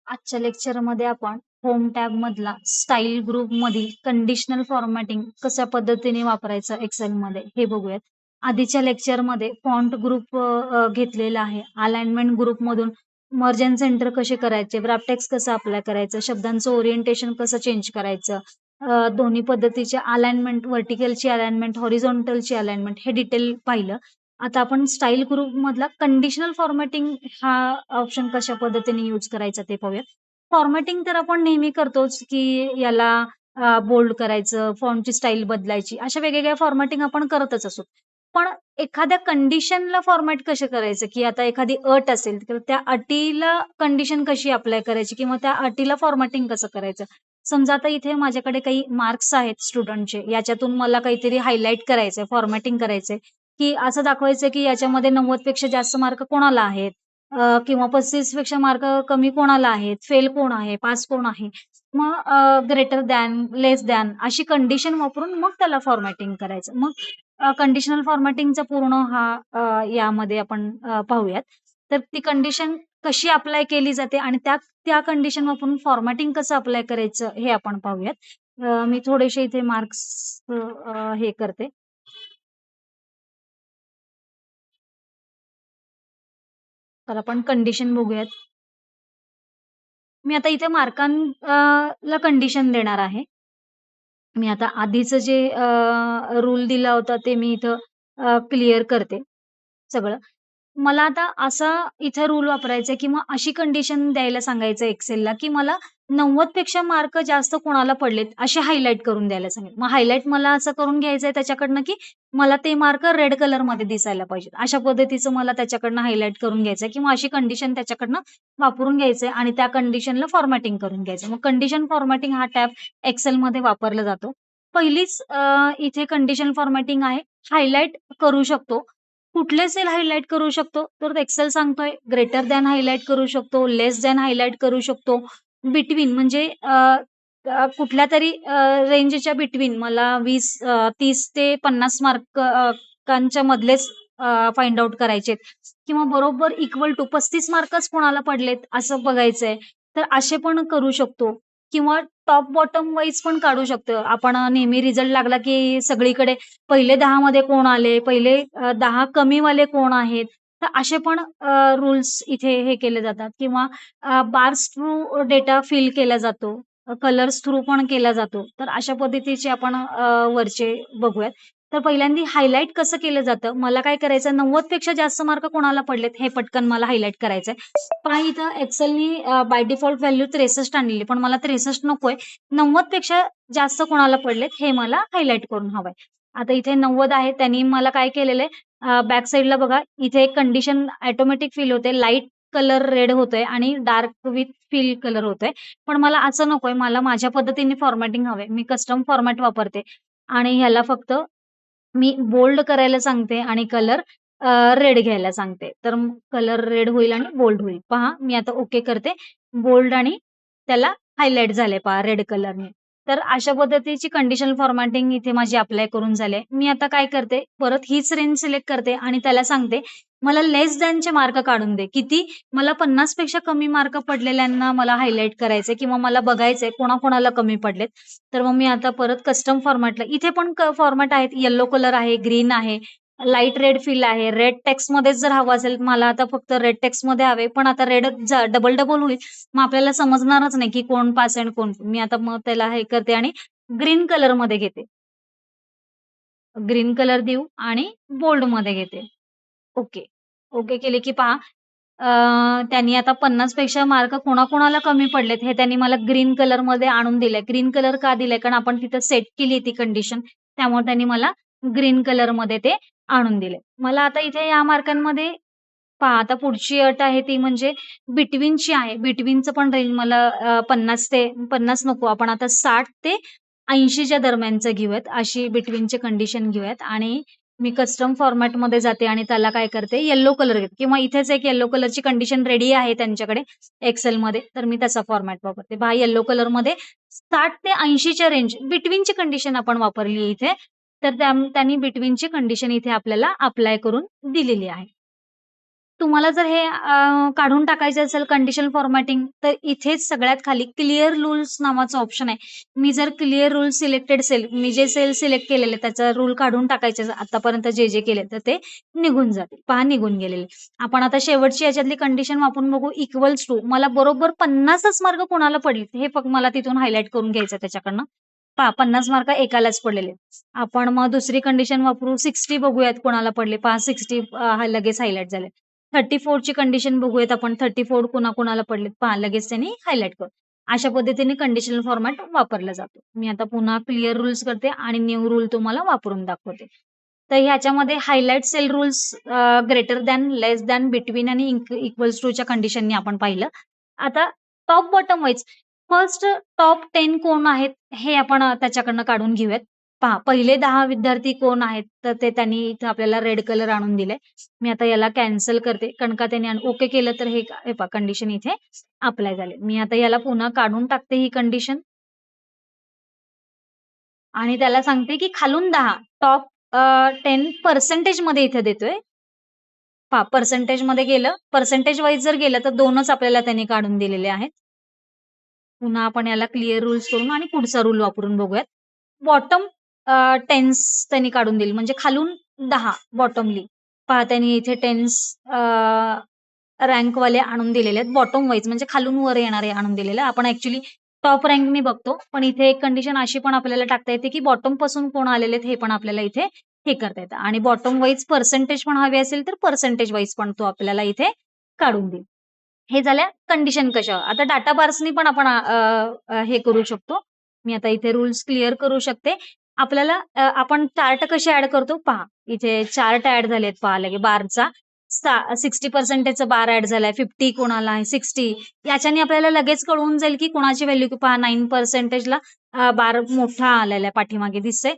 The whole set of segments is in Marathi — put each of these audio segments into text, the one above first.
आजच्या लेक्चरमध्ये आपण होम टॅब मधला स्टाईल ग्रुप मधील कंडिशनल फॉर्मॅटिंग कशा पद्धतीने वापरायचं एक्सेलमध्ये हे बघूयात. आधीच्या लेक्चरमध्ये फॉन्ट ग्रुप घेतलेला आहे. अलाइनमेंट ग्रुप मधून मर्ज अँड सेंटर कसे करायचे, ग्राफ टेक्स्ट कसं अप्लाय करायचं, शब्दांचं ओरिएंटेशन कसं चेंज करायचं, दोन्ही पद्धतीचे अलाइनमेंट, व्हर्टिकलची अलाइनमेंट, हॉरिझॉन्टलची अलाइनमेंट हे डिटेल पाहिलं. आता आपण स्टाईल ग्रुप मधला कंडिशनल फॉर्मॅटिंग हा ऑप्शन कशा पद्धतीने यूज करायचा ते पाहूया. फॉर्मॅटिंग तर आपण नेहमी करतोच, की याला बोल्ड करायचं, फॉन्टची स्टाईल बदलायची, अशा वेगवेगळ्या फॉर्मॅटिंग आपण करतच असतो. पण एखाद्या कंडिशनला फॉर्मॅट कसं करायचं, की आता एखादी अट असेल, तर त्या अटीला कंडिशन कशी अप्लाय करायची किंवा त्या अटीला फॉर्मॅटिंग कसं करायचं. समजा आता इथे माझ्याकडे काही मार्क्स आहेत स्टुडंटचे, याच्यातून मला काहीतरी हायलाइट करायचंय, फॉर्मॅटिंग करायचंय, की असं दाखवायचं की याच्यामध्ये 90 पेक्षा जास्त मार्क कोणाला आहेत, किंवा 35 पेक्षा मार्क कमी कोणाला आहेत, फेल कोण आहे, पास कोण आहे. मग ग्रेटर दॅन, लेस दॅन अशी कंडिशन वापरून मग त्याला फॉर्मॅटिंग करायचं. मग कंडिशनल फॉर्मॅटिंगचा पूर्ण हा यामध्ये आपण पाहूयात. तर ती कंडिशन कशी अप्लाय केली जाते आणि त्या त्या कंडिशन वापरून फॉर्मॅटिंग कसं अप्लाय करायचं हे आपण पाहूयात. मी थोडेसे इथे मार्क्स हे करते. तर आपण कंडिशन बघूयात. मी आता इथे ला कंडिशन देणार आहे. मी आता आधीचं जे रूल दिला होता ते मी इथं क्लिअर करते सगळं. मला आता असा इथे रूल वापरायचा आहे किंवा अशी कंडिशन द्यायला सांगायचं एक्सेलला, की मला 90 पेक्षा मार्क जास्त कोणाला पडलेत असे हायलाइट करून द्यायला सांगेल. मग हायलाइट मला असं करून घ्यायचंय त्याच्याकडनं, की मला ते मार्क रेड कलरमध्ये दिसायला पाहिजेत. अशा पद्धतीचं मला त्याच्याकडनं हायलाइट करून घ्यायचंय किंवा अशी कंडिशन त्याच्याकडनं वापरून घ्यायचंय आणि त्या कंडिशनला फॉर्मॅटिंग करून घ्यायचं. मग कंडिशन फॉर्मॅटिंग हा टॅब एक्सेलमध्ये वापरला जातो. पहिलीच इथे कंडिशन फॉर्मॅटिंग आहे. हायलाइट करू शकतो. कुठले सेल हायलाइट करू शकतो? तर एक्सेल सांगतोय ग्रेटर दॅन हायलाइट करू शकतो, लेस दॅन हायलाइट करू शकतो. बिटवीन म्हणजे कुठल्यातरी रेंजच्या बिटवीन मला 30 ते 50 मार्कांच्या मधलेच फाइंड आउट करायचेत किंवा बरोबर इक्वल टू 35 मार्कच कोणाला पडलेत असं बघायचंय. तर असे पण करू शकतो किंवा टॉप बॉटम वाईज पण काढू शकतो. आपण नेहमी रिझल्ट लागला की सगळीकडे पहिले 10 मध्ये कोण आले, पहिले 10 कमीवाले कोण आहेत. तर असे पण रूल्स इथे हे केले जातात किंवा बार्स थ्रू डेटा फिल केला जातो. कलर्स थ्रू पण केला जातो. तर अशा पद्धतीचे आपण वरचे बघूयात. तर पहिल्यांदा हायलाइट कसं केलं जातं? मला काय करायचं 90 पेक्षा जास्त मार्क कोणाला पडलेत हे पटकन मला हायलाइट करायचंय. पहा इथं एक्सेलनी बाय डिफॉल्ट व्हॅल्यू 63 आणलेली पण मला 63 नकोय. 90 पेक्षा जास्त कोणाला पडलेत हे मला हायलाइट करून हवंय. आता इथे 90 आहे त्यांनी मला काय केलेलं आहे बॅक साइडला बघा इथे एक कंडिशन ऑटोमॅटिक फिल होते. लाईट कलर रेड होतोय आणि डार्क विथ फिल कलर होतोय. पण मला असं नकोय. मला माझ्या पद्धतीने फॉर्मॅटिंग हवंय. मी कस्टम फॉर्मॅट वापरते आणि ह्याला फक्त मी बोल्ड करायला सांगते आणि कलर रेड घ्यायला सांगते. तर कलर रेड होईल आणि बोल्ड होईल. पहा मी आता ओके करते. बोल्ड आणि त्याला हायलाइट झाले पहा रेड कलरने. तर अशा पद्धतीची कंडिशनल फॉर्मॅटिंग इथे माझी अप्लाय करून झाली. मी आता काय करते, परत हीच रेंज सिलेक्ट करते आणि त्याला सांगते, मला लेस दॅनचे मार्क काढून दे. किती? मला 50 पेक्षा कमी मार्क पडलेल्यांना मला हायलाइट करायचंय किंवा मला बघायचंय कोणाकोणाला कमी पडलेत. तर मग मी आता परत कस्टम फॉर्मॅटला इथे पण फॉर्मॅट आहेत. येलो कलर आहे, ग्रीन आहे, लाईट रेड फिल आहे. रेड टेक्स्टमध्येच जर हवं असेल, मला आता फक्त रेड टेक्स्टमध्ये हवे, पण आता रेड डबल होईल. मग आपल्याला समजणारच नाही, की कोण पास आणि कोण मी आता मग त्याला हे करते आणि ग्रीन कलरमध्ये घेते. ग्रीन कलर देऊ आणि बोल्डमध्ये घेते. ओके. ओके केले की पहा त्यांनी आता 50 पेक्षा मार्क कोणाकोणाला कमी पडलेत हे त्यांनी मला ग्रीन कलरमध्ये आणून दिलंय. ग्रीन कलर का दिलाय? कारण आपण तिथं सेट केली ती कंडिशन. त्यामुळे त्यांनी मला ग्रीन कलरमध्ये ते आणून दिले. मला आता इथे या मार्कांमध्ये पहा आता पुढची अट आहे ती म्हणजे बिटवीनची आहे. बिटवीनचं पण रेंज मला 50 ते 50 नको आपण आता 60 ते 80 च्या दरम्यानचं घेऊयात. अशी बिटवीनची कंडिशन घेऊयात आणि मी कस्टम फॉर्मॅटमध्ये जाते आणि त्याला काय करते येलो कलर घेते किंवा इथेच एक येलो कलरची कंडिशन रेडी आहे त्यांच्याकडे एक्सेलमध्ये. तर मी तसा फॉर्मॅट वापरते. पहा येलो कलरमध्ये 60 ते 80 च्या रेंज बिटवीनची कंडिशन आपण वापरली आहे इथे. तर त्यांनी बिटवीनची कंडिशन इथे आपल्याला अप्लाय करून दिलेली आहे. तुम्हाला जर हे काढून टाकायचे असेल कंडिशनल फॉर्मॅटिंग, तर इथेच सगळ्यात खाली क्लिअर रूल्स नावाचा ऑप्शन आहे. मी जर क्लिअर रूल सिलेक्टेड सेल, मी जे सेल सिलेक्ट केलेले त्याचा रूल काढून टाकायचे आतापर्यंत जे केले तर ते निघून जातील. पहा निघून गेलेले. आपण आता शेवटची याच्यातली कंडिशन वापरून बघू इक्वल्स टू मला बरोबर 50च मार्क कोणाला पडले हे फक्त मला तिथून हायलाइट करून घ्यायचं त्याच्याकडनं. पहा 50 मार्क एकालाच पडलेले. आपण मग दुसरी कंडिशन वापरू 60 बघूयात कोणाला पडले. पहा 60 लगेच हायलाइट झाले. 34 ची कंडिशन बघूयात आपण 34 कोणाकोणाला पडलेत पहा लगेच त्यांनी हायलाइट करू. अशा पद्धतीने कंडिशनल फॉर्मॅट वापरला जातो. मी आता पुन्हा क्लिअर रूल्स करते आणि न्यू रूल तुम्हाला वापरून दाखवते. तर ह्याच्यामध्ये highlight cell rules greater than, less than, between आणि इक्वल्स टूच्या कंडिशननी आपण पाहिलं. आता top bottom wise first top 10 कोण आहेत हे आपण त्याच्याकडनं काढून घेऊयात. पहा पहिले 10 विद्यार्थी कोण आहेत तर ते त्यांनी इथं आपल्याला रेड कलर आणून दिलाय. मी आता याला कॅन्सल करते कारण का त्याने ओके केलं तर हे पहा कंडिशन इथे अप्लाय झाले. मी आता याला पुन्हा काढून टाकते ही कंडिशन आणि त्याला सांगते की खालून 10 टॉप 10 पर्सेंटेजमध्ये इथे देतोय. पहा पर्सेंटेजमध्ये गेलं, पर्सेंटेज वाईज जर गेलं तर 2च आपल्याला त्यांनी काढून दिलेले आहेत. पुन्हा आपण याला क्लिअर रूल्स करून आणि पुढचा रूल वापरून बघूयात. बॉटम टेन्स त्यांनी काढून दिली म्हणजे खालून 10 बॉटमली. पहा त्यांनी इथे टेन्स रँकवाले आणून दिलेले आहेत. बॉटम वाईज म्हणजे खालून वर येणारे आणून दिलेले आहे. आपण ॲक्चुअली टॉप रँकनी बघतो. पण इथे एक कंडिशन अशी पण आपल्याला टाकता येते, की बॉटम पासून कोण आलेले आहेत हे पण आपल्याला इथे हे करता येतं आणि बॉटम वाईज पर्सेंटेज पण हवी असेल तर पर्सेंटेज वाईज पण तो आपल्याला इथे काढून देईल. हे झाल्या कंडिशन कशावर. आता डाटा बार्सनी पण आपण हे करू शकतो. मी आता इथे रूल्स क्लिअर करू शकते. आपल्याला आपण चार्ट कसे ॲड करतो पहा. इथे चार्ट ॲड झालेत पहा लगे बारचा 60% चा बार ॲड झालाय, 50 कोणाला आहे, 60 याच्याने आपल्याला लगेच कळून जाईल की कोणाची व्हॅल्यू पहा 9% ला बार मोठा आलेला आहे पाठीमागे दिसतंय.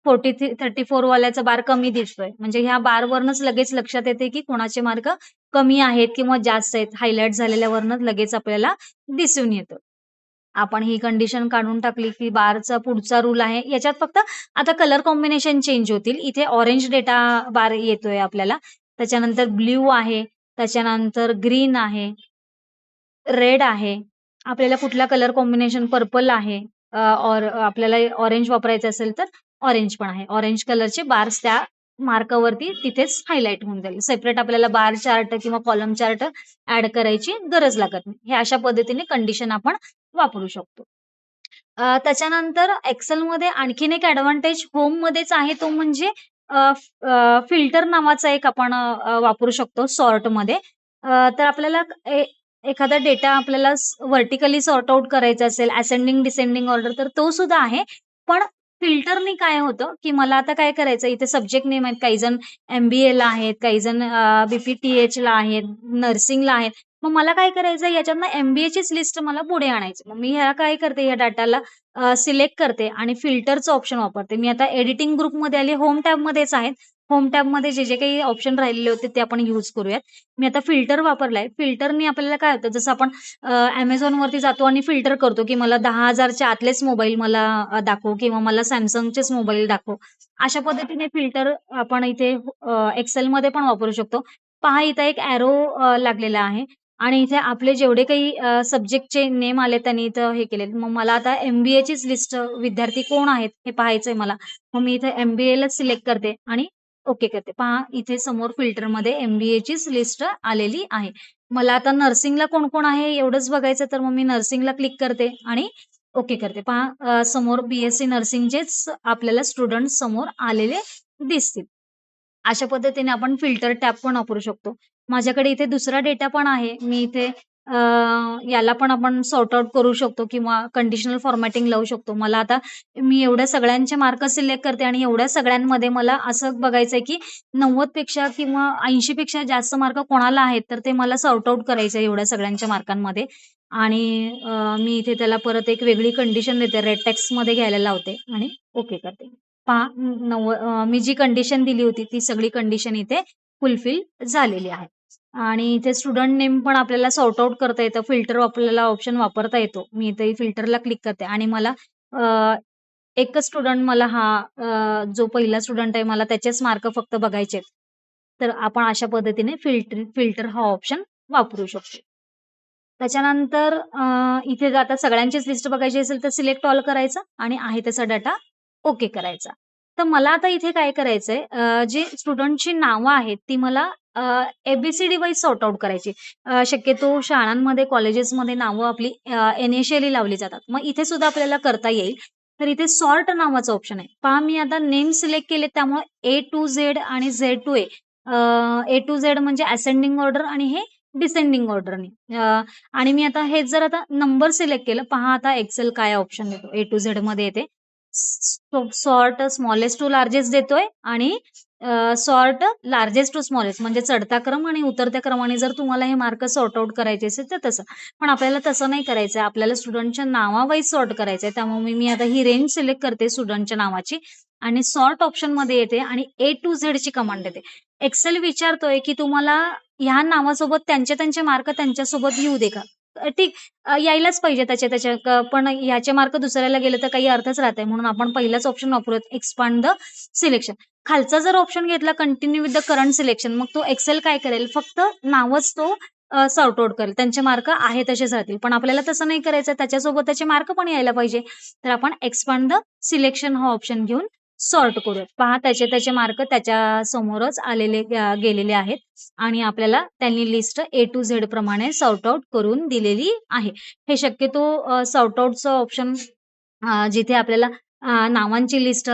34 वाल्याचा बार कमी दिसतोय. म्हणजे ह्या बारवरनच लगेच लक्षात येते की कोणाचे मार्क कमी आहेत किंवा जास्त आहेत. हायलाइट झालेल्यावरनच लगेच आपल्याला दिसून येतं. आपण ही कंडिशन काढून टाकली की बारचा पुढचा रूल आहे. याच्यात फक्त आता कलर कॉम्बिनेशन चेंज होतील. इथे ऑरेंज डेटा बार येतोय आपल्याला. त्याच्यानंतर ब्लू आहे, त्याच्यानंतर ग्रीन आहे, रेड आहे. आपल्याला कुठला कलर कॉम्बिनेशन पर्पल आहे आपल्याला ऑरेंज वापरायचं असेल तर ऑरेंज पण आहे. ऑरेंज कलरचे बार्स त्या मार्कावरती तिथेच हायलाइट होऊन जाईल. सेपरेट आपल्याला बार चार्ट किंवा कॉलम चार्ट ॲड करायची गरज लागत नाही. हे अशा पद्धतीने कंडिशन आपण वापरू शकतो. त्याच्यानंतर Excelमध्ये आणखीन एक एडव्हांटेज होममध्येच आहे तो म्हणजे फिल्टर नावाचा एक आपण वापरू शकतो सॉर्टमध्ये. तर आपल्याला एखादा डेटा आपल्याला व्हर्टिकली सॉर्ट आउट करायचा असेल, असेंडिंग डिसेंडिंग ऑर्डर तर तो सुद्धा आहे. पण फिल्टरनी काय होतं, की मला आता काय करायचं इथे सब्जेक्ट नेम आहेत. काही जण MBAला आहेत, काही जण BPTHला आहेत, नर्सिंगला आहेत. मग मला काय करायचं याच्यातनं MBAचीच लिस्ट मला पुढे आणायची. मग मी ह्याला काय करते या डाटाला सिलेक्ट करते आणि फिल्टरचं ऑप्शन वापरते. मी आता एडिटिंग ग्रुपमध्ये आली. होम टॅबमध्येच आहेत. होम टॅबमध्ये जे काही ऑप्शन राहिलेले होते ते आपण यूज करूयात. मी आता फिल्टर वापरलाय. फिल्टरनी आपल्याला काय होतं जसं आपण Amazonवरती जातो आणि फिल्टर करतो, की मला 10,000च्या आतलेच मोबाईल मला दाखव किंवा मला Samsungचेच मोबाईल दाखव. अशा पद्धतीने फिल्टर आपण इथे Excelमध्ये पण वापरू शकतो. पहा इथं एक एरो लागलेला आहे आणि इथे आपले जेवढे काही सब्जेक्टचे नेम आले त्यांनी इथं हे केलेत. मग मला आता MBAचीच लिस्ट विद्यार्थी कोण आहेत हे पाहायचंय मला. मग मी इथे MBAलाच सिलेक्ट करते आणि ओके करते. पहा इथे समोर फिल्टरमध्ये MBAचीच लिस्ट आलेली आहे. मला आता नर्सिंगला कोण-कोण आहे एवढंच बघायचं तर मग मी नर्सिंगला क्लिक करते आणि ओके करते. पहा समोर BSc नर्सिंगचेच आपल्याला स्टुडंट समोर आलेले दिसतील. अशा पद्धतीने आपण फिल्टर टॅब पण वापरू शकतो. माझ्याकडे इथे दुसरा डेटा पण आहे. मी इथे अ, याला पण आपण सॉर्ट आउट करू शकतो किंवा कंडिशनल फॉर्मॅटिंग लावू शकतो. मला आता मी एवढ्या सगळ्यांचे मार्क सिलेक्ट करते आणि एवढ्या सगळ्यांमध्ये मला असं बघायचंय की 90 पेक्षा किंवा 80 पेक्षा जास्त मार्क कोणाला आहेत, तर ते मला सॉर्ट आउट करायचं आहे एवढ्या सगळ्यांच्या मार्कांमध्ये आणि मी इथे त्याला परत एक वेगळी कंडिशन देते. रेड टेक्स्टमध्ये घ्यायला लावते आणि ओके करते. पहा मी जी कंडिशन दिली होती ती सगळी कंडिशन इथे फुलफिल झालेली आहे. आणि इथे स्टुडंट नेम पण आपल्याला सॉर्ट आउट करता येतं. फिल्टर आपल्याला ऑप्शन वापरता येतो. मी इथे फिल्टरला क्लिक करते आणि मला एकच स्टुडंट मला जो पहिला स्टुडंट आहे मला त्याचेच मार्क फक्त बघायचे आहेत. तर आपण अशा पद्धतीने फिल्टर हा ऑप्शन वापरू शकतो. त्याच्यानंतर इथे जर आता सगळ्यांचीच लिस्ट बघायची असेल तर सिलेक्ट ऑल करायचा आणि आहे तसा डाटा ओके करायचा. तर मला आता इथे काय करायचंय जे स्टुडंटची नावं आहेत ती मला ए वाईज सॉर्ट आउट करायची. शक्यतो शाळांमध्ये, कॉलेजेसमध्ये नावं आपली इनिशियली लावली जातात. मग इथे सुद्धा आपल्याला करता येईल. तर इथे सॉर्ट नावाचं ऑप्शन आहे. पहा मी आता नेम सिलेक्ट केले त्यामुळे ए टू झेड आणि Z to A. A to Z म्हणजे असेंडिंग ऑर्डर आणि हे डिसेंडिंग ऑर्डरनी. आणि मी आता हेच जर आता नंबर सिलेक्ट केलं, पहा आता एक्सेल काय ऑप्शन देतो. ए टू झेडमध्ये येते. सॉर्ट स्मॉलेस्ट टू लार्जेस्ट देतोय आणि सॉर्ट लार्जेस्ट टू स्मॉलेस्ट म्हणजे चढता क्रम आणि उतरत्या क्रमाने जर तुम्हाला हे मार्क सॉर्ट आउट करायचे असेल तर तसं. पण आपल्याला तसं नाही करायचंय. आपल्याला स्टुडंटच्या नावावाईज सॉर्ट करायचंय. त्यामुळे मी आता ही रेंज सिलेक्ट करते स्टुडंटच्या नावाची आणि सॉर्ट ऑप्शनमध्ये येते आणि ए टू झेडची कमांड देते. एक्सेल विचारतोय, की तुम्हाला ह्या नावासोबत त्यांचे मार्क त्यांच्यासोबत येऊ दे का? ठीक यायलाच पाहिजे त्याचे पण ह्याचे मार्क दुसऱ्याला गेले तर काही अर्थच राहत नाही. म्हणून आपण पहिलाच ऑप्शन वापरूयात एक्सपांड द सिलेक्शन. खालचा जर ऑप्शन घेतला continue with the current selection मग तो एक्सेल काय करेल फक्त नावच तो सॉर्ट आउट करेल. त्यांचे मार्क आहे तसेच राहतील. पण आपल्याला तसं नाही करायचं त्याच्यासोबत त्याचे मार्क पण यायला पाहिजे. तर आपण एक्सपांड द सिलेक्शन हा ऑप्शन घेऊन सॉर्ट करूयात. पहा त्याचे मार्क त्याच्या समोरच गेलेले आहेत आणि आपल्याला त्यांनी लिस्ट ए टू झेड प्रमाणे सॉर्ट आउट करून दिलेली आहे. हे शक्यतो सॉर्ट आउटचं ऑप्शन जिथे आपल्याला नावांची लिस्ट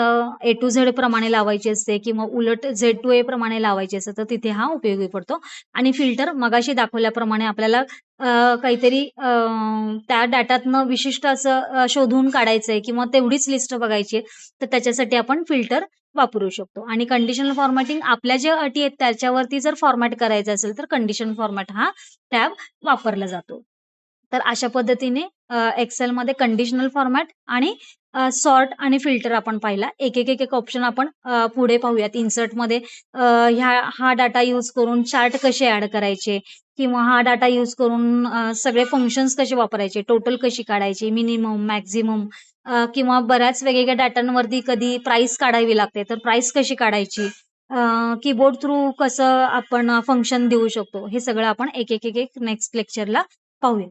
ए टू झेड प्रमाणे लावायची असते किंवा उलट झेड टू ए प्रमाणे लावायची असते, तर तिथे हा उपयोगी पडतो. आणि फिल्टर मगाशी दाखवल्याप्रमाणे आपल्याला काहीतरी त्या डाटातनं विशिष्ट असं शोधून काढायचंय किंवा तेवढीच लिस्ट बघायची आहे, तर त्याच्यासाठी आपण फिल्टर वापरू शकतो. आणि कंडिशनल फॉर्मॅटिंग आपल्या ज्या अटी आहेत त्याच्यावरती जर फॉर्मॅट करायचं असेल, तर कंडिशन फॉर्मॅट हा टॅब वापरला जातो. तर अशा पद्धतीने एक्सेलमध्ये कंडिशनल फॉर्मॅट आणि सॉर्ट आणि फिल्टर आपण पाहिला. एक ऑप्शन आपण पुढे पाहूयात. इन्सर्टमध्ये हा डाटा यूज करून चार्ट कसे ॲड करायचे किंवा हा डाटा यूज करून सगळे फंक्शन्स कसे वापरायचे, टोटल कशी काढायची, मिनिमम, मॅक्सिमम किंवा बऱ्याच वेगवेगळ्या डाटांवरती कधी प्राइस काढावी लागते, तर प्राइस कशी काढायची, कीबोर्ड थ्रू कसं आपण फंक्शन देऊ शकतो, हे सगळं आपण एक नेक्स्ट लेक्चरला पाहूया.